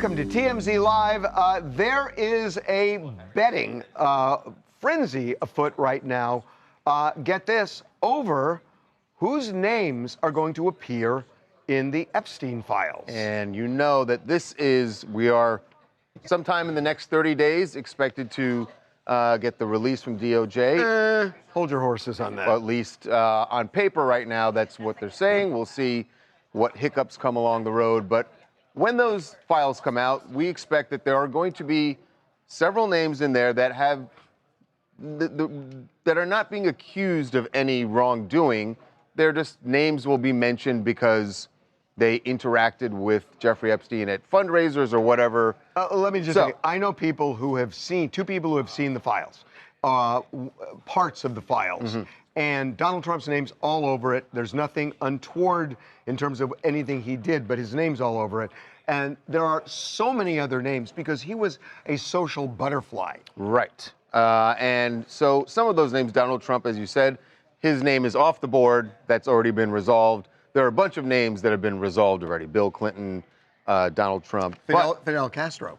Welcome to TMZ Live. There is a betting frenzy afoot right now. Get this, over whose names are going to appear in the Epstein files. And you know that we are sometime in the next 30 days expected to get the release from DOJ. Hold your horses on that. Or at least on paper right now, that's what they're saying. We'll see what hiccups come along the road. But when those files come out, we expect that there are going to be several names in there that have that are not being accused of any wrongdoing. They're just names will be mentioned because they interacted with Jeffrey Epstein at fundraisers or whatever. Let me just say, I know people who have seen, two people who have seen the files, parts of the files. And Donald Trump's name's all over it. There's nothing untoward in terms of anything he did, but his name's all over it. And there are so many other names because he was a social butterfly. Right. And so some of those names, Donald Trump, as you said, his name is off the board. That's already been resolved. There are a bunch of names that have been resolved already. Bill Clinton, Donald Trump. Fidel Castro.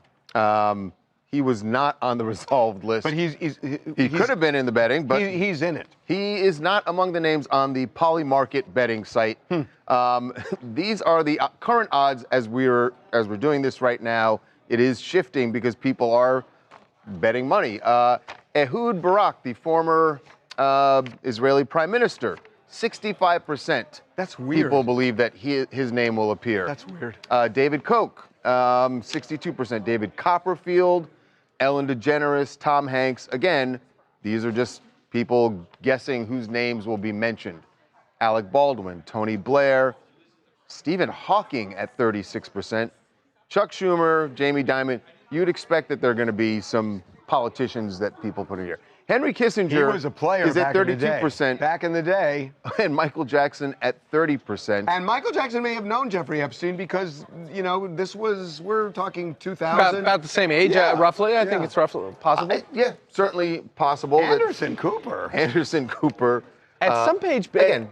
He was not on the resolved list. But he could have been in the betting, but he's in it. He is not among the names on the Polymarket betting site. These are the current odds as we're doing this right now. It is shifting because people are betting money. Ehud Barak, the former Israeli prime minister, 65%. That's weird. People believe that his name will appear. That's weird. David Koch, 62%. David Copperfield, Ellen DeGeneres, Tom Hanks. Again, these are just people guessing whose names will be mentioned. Alec Baldwin, Tony Blair, Stephen Hawking at 36%. Chuck Schumer, Jamie Dimon. You'd expect that there are going to be some politicians that people put in here. Henry Kissinger he was a player is at 32%. Back in the day. And Michael Jackson at 30%. And Michael Jackson may have known Jeffrey Epstein because, you know, we're talking 2000. About the same age, roughly. I think it's roughly possible. Yeah, certainly possible. Anderson Cooper. Anderson Cooper. At some page, again,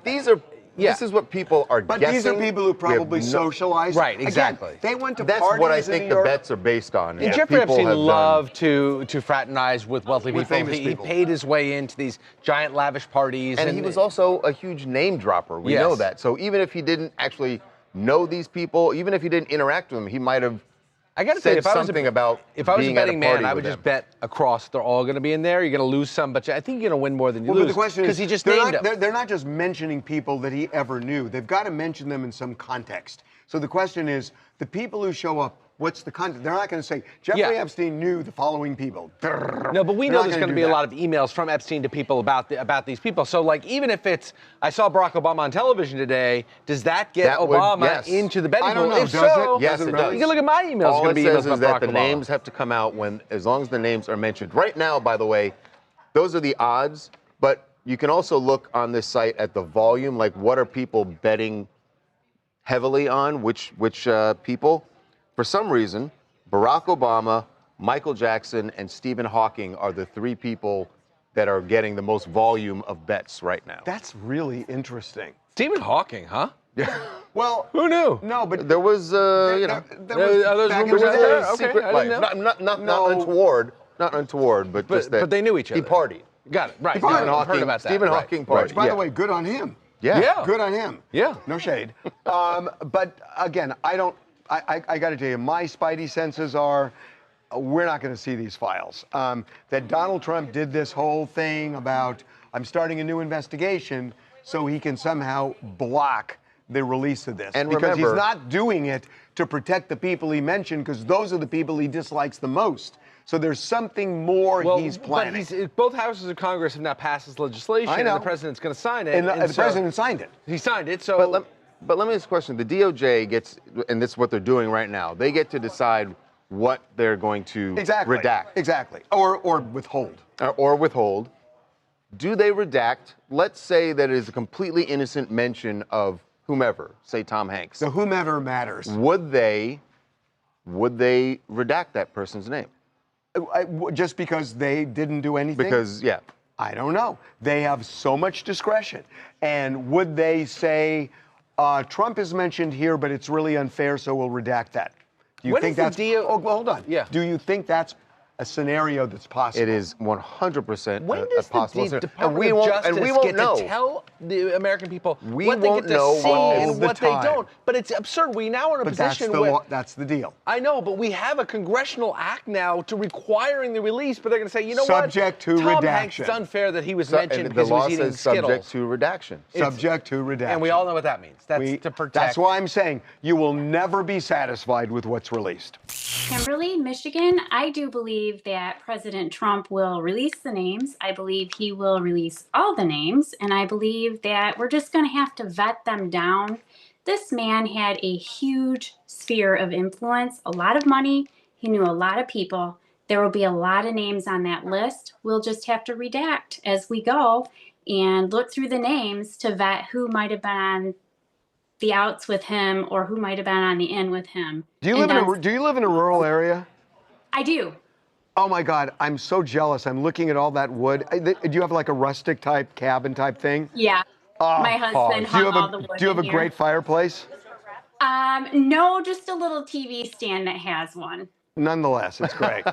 this is what people are guessing. But these are people who probably socialized. Right, exactly. Again, they went to That's parties what I think the bets are based on. And Jeffrey Epstein loved to fraternize with wealthy people. Famous He people. paid his way into these giant lavish parties. And he was also a huge name dropper. We know that. So even if he didn't actually know these people, even if he didn't interact with them, he might have said something about if I was a betting man, I would them. just bet across they're all going to be in there. You're going to lose some, but I think you're going to win more than you lose. But the question is, because he just named them. They're not just mentioning people that he ever knew. They've got to mention them in some context. So the question is, the people who show up, what's the context? They're not going to say, Jeffrey Epstein knew the following people. No, but we know there's going to be a lot of emails from Epstein to people about these people. So, like, even if it's, I saw Barack Obama on television today, does that get Obama into the betting pool? I don't know. If so, yes, it does. You can look at my emails. All it says is that the Obama. names have to come out as long as the names are mentioned. Right now, by the way, those are the odds, but you can also look on this site at the volume, like what are people betting heavily on, which people. For some reason, Barack Obama, Michael Jackson, and Stephen Hawking are the three people that are getting the most volume of bets right now. That's really interesting. Stephen Hawking, huh? Yeah. Well, who knew? No, but there was, there was back in the day. Secret I life. didn't know. Not untoward, but just that. But they knew each other. He partied. Got it. Right. Stephen Hawking. Heard about that. Stephen Hawking partied. Which, by the way, good on him. Yeah. Good on him. Yeah. No shade. But again, I got to tell you, my spidey senses are, we're not going to see these files. That Donald Trump did this whole thing about, I'm starting a new investigation so he can somehow block the release of this. And because remember, he's not doing it to protect the people he mentioned, because those are the people he dislikes the most. So there's something more he's planning. But both houses of Congress have not passed this legislation, I know. and the president's going to sign it. And the president signed it. He signed it, so... But let me ask a question. The DOJ gets, and this is what they're doing right now, they get to decide what they're going to redact. Exactly. Or withhold. Or withhold. Do they redact? Let's say that it is a completely innocent mention of whomever, say Tom Hanks. So whomever matters. Would they redact that person's name? Just because they didn't do anything? Because, I don't know. They have so much discretion. And would they say, Trump is mentioned here, but it's really unfair, so we'll redact that? Do you When think is the that's? deal- Oh, well, hold on. Yeah. Do you think that's a scenario that's possible? It is 100% When a does possible the scenario. Department of Justice get know. to tell the American people We what they won't get to know see all and the what they time. don't? But it's absurd. We now are in a But that's position the where that's the deal. I know, but we have a congressional act now to requiring the release. But they're going to say, you know Subject what? to Tom redaction. Hanks, it's unfair that he was So- mentioned and the because he law was eating says subject Skittles. to redaction. Subject to redaction. And we all know what that means. That's to protect. That's why I'm saying you will never be satisfied with what's released. Kimberly, Michigan, I do believe that President Trump will release the names. I believe he will release all the names. And I believe that we're just going to have to vet them down. This man had a huge sphere of influence, a lot of money. He knew a lot of people. There will be a lot of names on that list. We'll just have to redact as we go and look through the names to vet who might have been on the outs with him or who might have been on the in with him. Do you live in a rural area? I do. Oh my God, I'm so jealous. I'm looking at all that wood. Do you have like a rustic type cabin type thing? Yeah. My husband hung all the wood Do you have in a here. great fireplace? No, just a little TV stand that has one. Nonetheless, it's great.